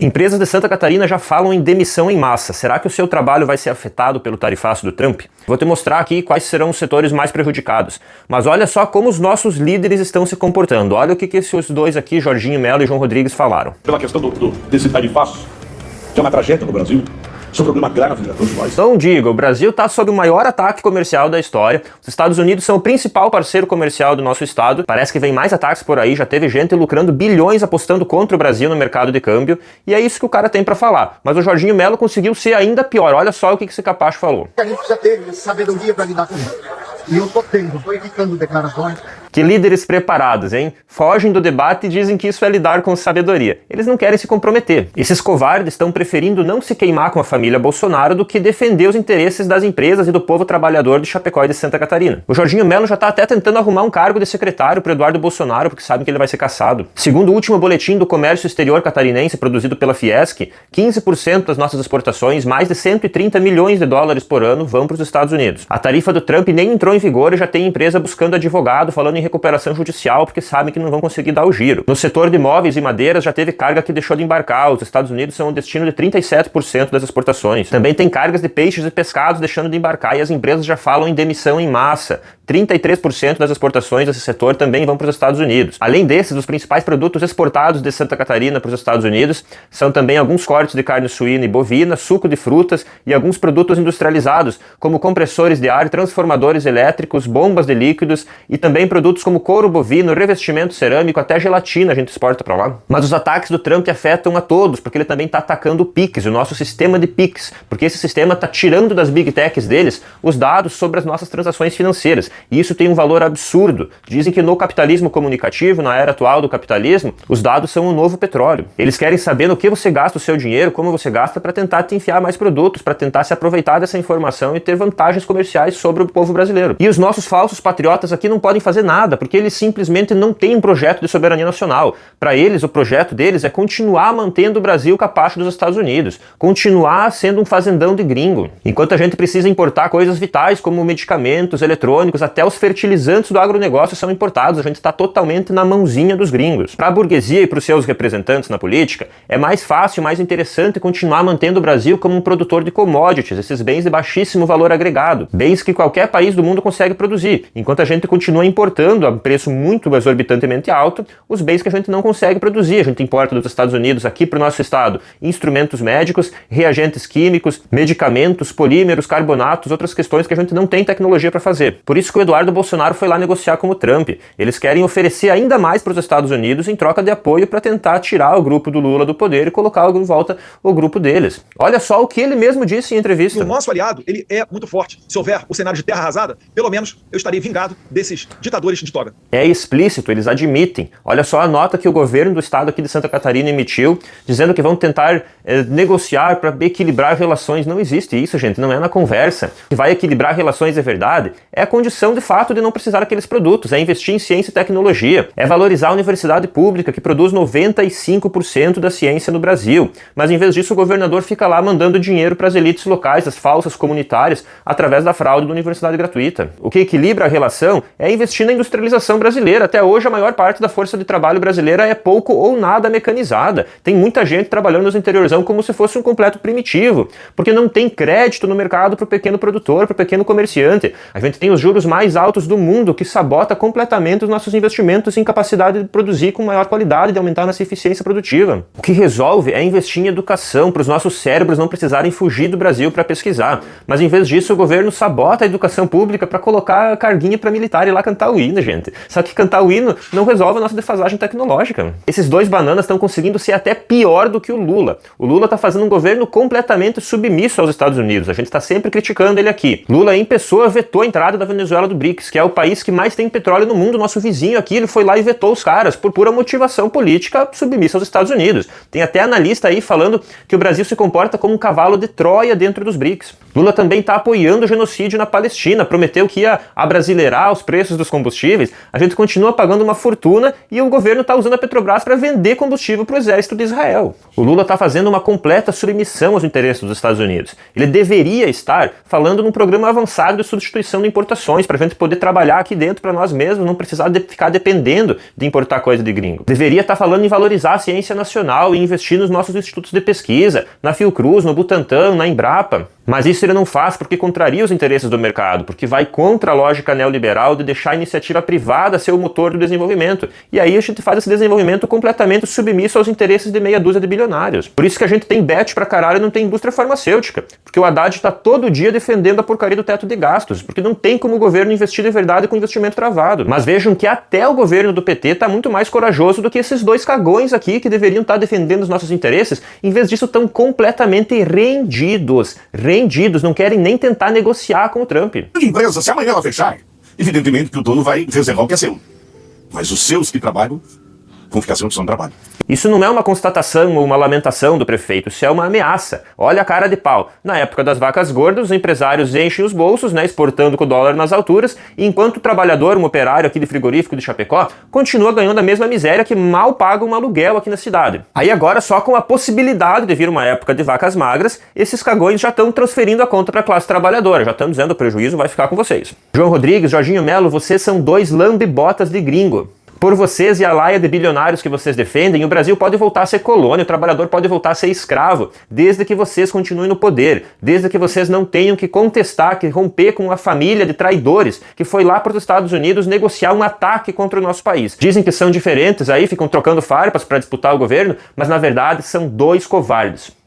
Empresas de Santa Catarina já falam em demissão em massa. Será que o seu trabalho vai ser afetado pelo tarifaço do Trump? Vou te mostrar aqui quais serão os setores mais prejudicados. Mas olha só como os nossos líderes estão se comportando. Olha o que esses dois aqui, Jorginho Melo e João Rodrigues, falaram. Pela questão desse tarifaço, que é uma tragédia no Brasil. Isso é um problema grave para todos nós. Então diga, o Brasil está sob o maior ataque comercial da história. Os Estados Unidos são o principal parceiro comercial do nosso estado. Parece que vem mais ataques por aí, já teve gente lucrando bilhões apostando contra o Brasil no mercado de câmbio. E é isso que o cara tem para falar. Mas o Jorginho Melo conseguiu ser ainda pior. Olha só o que esse capacho falou. A gente precisa ter sabedoria para lidar com isso. E eu estou evitando declarações. Que líderes preparados, hein? Fogem do debate e dizem que isso é lidar com sabedoria. Eles não querem se comprometer. Esses covardes estão preferindo não se queimar com a família Bolsonaro do que defender os interesses das empresas e do povo trabalhador de Chapecó e de Santa Catarina. O Jorginho Melo já está até tentando arrumar um cargo de secretário para Eduardo Bolsonaro, porque sabe que ele vai ser caçado. Segundo o último boletim do comércio exterior catarinense produzido pela Fiesc, 15% das nossas exportações, mais de 130 milhões de dólares por ano, vão para os Estados Unidos. A tarifa do Trump nem entrou em vigor e já tem empresa buscando advogado, falando em recuperação judicial, porque sabem que não vão conseguir dar o giro. No setor de móveis e madeiras já teve carga que deixou de embarcar. Os Estados Unidos são o destino de 37% das exportações. Também tem cargas de peixes e pescados deixando de embarcar e as empresas já falam em demissão em massa. 33% das exportações desse setor também vão para os Estados Unidos. Além desses, os principais produtos exportados de Santa Catarina para os Estados Unidos são também alguns cortes de carne suína e bovina, suco de frutas e alguns produtos industrializados, como compressores de ar, transformadores elétricos, bombas de líquidos e também produtos como couro bovino, revestimento cerâmico, até gelatina a gente exporta para lá. Mas os ataques do Trump afetam a todos, porque ele também está atacando o Pix, o nosso sistema de Pix, porque esse sistema está tirando das Big Techs deles os dados sobre as nossas transações financeiras. E isso tem um valor absurdo. Dizem que no capitalismo comunicativo, na era atual do capitalismo, os dados são o novo petróleo. Eles querem saber no que você gasta o seu dinheiro, como você gasta, para tentar te enfiar mais produtos, para tentar se aproveitar dessa informação e ter vantagens comerciais sobre o povo brasileiro. E os nossos falsos patriotas aqui não podem fazer nada, porque eles simplesmente não têm um projeto de soberania nacional. Para eles, o projeto deles é continuar mantendo o Brasil capacho dos Estados Unidos, continuar sendo um fazendão de gringo. Enquanto a gente precisa importar coisas vitais como medicamentos, eletrônicos, até os fertilizantes do agronegócio são importados, a gente está totalmente na mãozinha dos gringos. Para a burguesia e para os seus representantes na política, é mais fácil, mais interessante continuar mantendo o Brasil como um produtor de commodities, esses bens de baixíssimo valor agregado, bens que qualquer país do mundo consegue produzir, enquanto a gente continua importando a um preço muito exorbitantemente alto os bens que a gente não consegue produzir. A gente importa dos Estados Unidos aqui para o nosso estado instrumentos médicos, reagentes químicos, medicamentos, polímeros, carbonatos, outras questões que a gente não tem tecnologia para fazer. Por isso que o Eduardo Bolsonaro foi lá negociar com o Trump. Eles querem oferecer ainda mais para os Estados Unidos em troca de apoio para tentar tirar o grupo do Lula do poder e colocar de volta o grupo deles. Olha só o que ele mesmo disse em entrevista. E o nosso aliado, ele é muito forte. Se houver o cenário de terra arrasada, pelo menos eu estarei vingado desses ditadores de toga. É explícito, eles admitem. Olha só a nota que o governo do estado aqui de Santa Catarina emitiu, dizendo que vão tentar negociar para equilibrar relações. Não existe isso, gente, não é na conversa. Que vai equilibrar relações é verdade, é a condição de fato de não precisar daqueles produtos, é investir em ciência e tecnologia, é valorizar a universidade pública que produz 95% da ciência no Brasil. Mas em vez disso o governador fica lá mandando dinheiro para as elites locais, as falsas comunitárias, através da fraude da universidade gratuita. O que equilibra a relação é investir na industrialização brasileira. Até hoje a maior parte da força de trabalho brasileira é pouco ou nada mecanizada. Tem muita gente trabalhando nos interiorzão como se fosse um completo primitivo, porque não tem crédito no mercado para o pequeno produtor, para o pequeno comerciante. A gente tem os juros mais altos do mundo, que sabota completamente os nossos investimentos em capacidade de produzir com maior qualidade, de aumentar nossa eficiência produtiva. O que resolve é investir em educação, para os nossos cérebros não precisarem fugir do Brasil para pesquisar. Mas em vez disso, o governo sabota a educação pública para colocar a carguinha para militar e ir lá cantar o hino, gente. Só que cantar o hino não resolve a nossa defasagem tecnológica. Esses dois bananas estão conseguindo ser até pior do que o Lula. O Lula está fazendo um governo completamente submisso aos Estados Unidos. A gente está sempre criticando ele aqui. Lula, em pessoa, vetou a entrada da Venezuela do BRICS, que é o país que mais tem petróleo no mundo, nosso vizinho aqui. Ele foi lá e vetou os caras por pura motivação política submissa aos Estados Unidos. Tem até analista aí falando que o Brasil se comporta como um cavalo de Troia dentro dos BRICS. Lula também está apoiando o genocídio na Palestina, prometeu que ia abrasileirar os preços dos combustíveis combustíveis, a gente continua pagando uma fortuna e o governo está usando a Petrobras para vender combustível para o exército de Israel. O Lula está fazendo uma completa submissão aos interesses dos Estados Unidos. Ele deveria estar falando num programa avançado de substituição de importações, para a gente poder trabalhar aqui dentro para nós mesmos, não precisar ficar dependendo de importar coisa de gringo. Deveria estar falando em valorizar a ciência nacional e investir nos nossos institutos de pesquisa, na Fiocruz, no Butantan, na Embrapa. Mas isso ele não faz porque contraria os interesses do mercado, porque vai contra a lógica neoliberal de deixar a iniciativa privada ser o motor do desenvolvimento. E aí a gente faz esse desenvolvimento completamente submisso aos interesses de meia dúzia de bilionários. Por isso que a gente tem bet pra caralho e não tem indústria farmacêutica. Porque o Haddad está todo dia defendendo a porcaria do teto de gastos, porque não tem como o governo investir de verdade com investimento travado. Mas vejam que até o governo do PT está muito mais corajoso do que esses dois cagões aqui que deveriam estar defendendo os nossos interesses, em vez disso estão completamente rendidos, não querem nem tentar negociar com o Trump. A empresa, se amanhã ela fechar, evidentemente que o dono vai reservar o que é seu. Mas os seus que trabalham vão ficar sem opção de trabalho. Isso não é uma constatação ou uma lamentação do prefeito, isso é uma ameaça. Olha a cara de pau. Na época das vacas gordas, os empresários enchem os bolsos, exportando com o dólar nas alturas, enquanto o trabalhador, um operário aqui de frigorífico de Chapecó, continua ganhando a mesma miséria que mal paga um aluguel aqui na cidade. Aí agora, só com a possibilidade de vir uma época de vacas magras, esses cagões já estão transferindo a conta para a classe trabalhadora, já estão dizendo o prejuízo vai ficar com vocês. João Rodrigues, Jorginho Melo, vocês são dois lambe-botas de gringo. Por vocês e a laia de bilionários que vocês defendem, o Brasil pode voltar a ser colônia, o trabalhador pode voltar a ser escravo, desde que vocês continuem no poder, desde que vocês não tenham que contestar, que romper com uma família de traidores que foi lá para os Estados Unidos negociar um ataque contra o nosso país. Dizem que são diferentes aí, ficam trocando farpas para disputar o governo, mas na verdade são dois covardes.